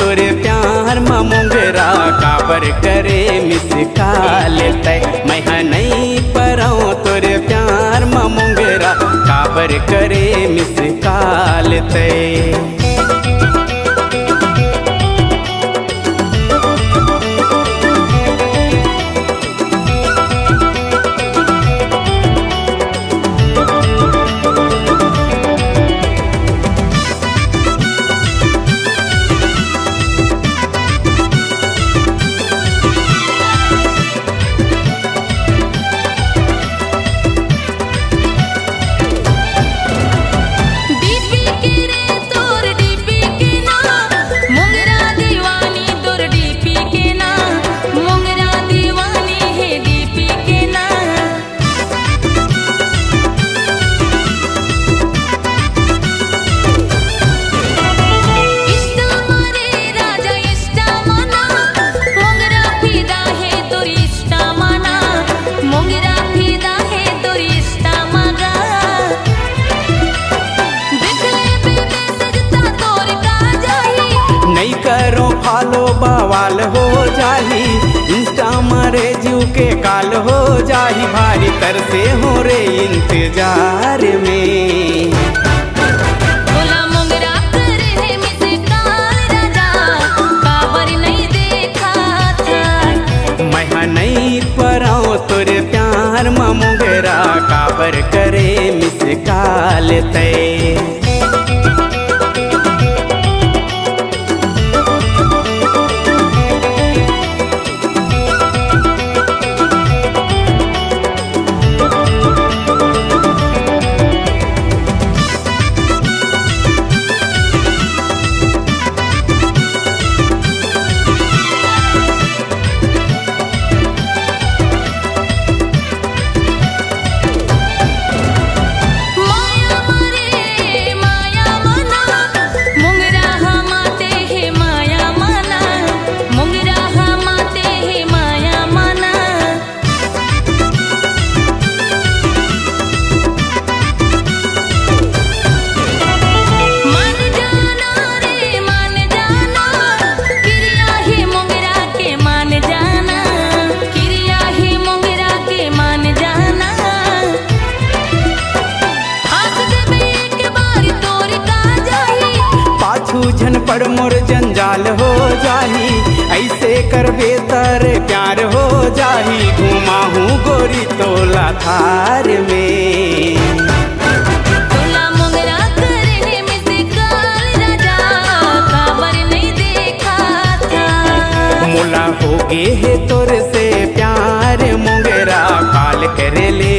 तोरे प्यार म मोंगरा काबर करे मिस काल तय। मैं नहीं पराऊँ तोरे प्यार म मोंगरा काबर करे मिस काल तय। फालो बवाल हो जाही इंस्टा मारे जीव के काल हो जाही भारी तरसे हो रे इंतजार में। बोला मोंगरा करे मिस काल राजा काबर नहीं देखा था। मैं नहीं पराऊँ तोरे प्यार म मोंगरा काबर करे मिस काल तय। झन पड़ मोर जंजाल हो जाही ऐसे करबे तारे प्यार हो जाही। घुमा हूँ गोरी तोला थार में। बोला मोंगरा करे मिस काल राजा काबर नहीं देखा था। मोला हो गे है तोर से प्यार मोंगरा काल करे ले।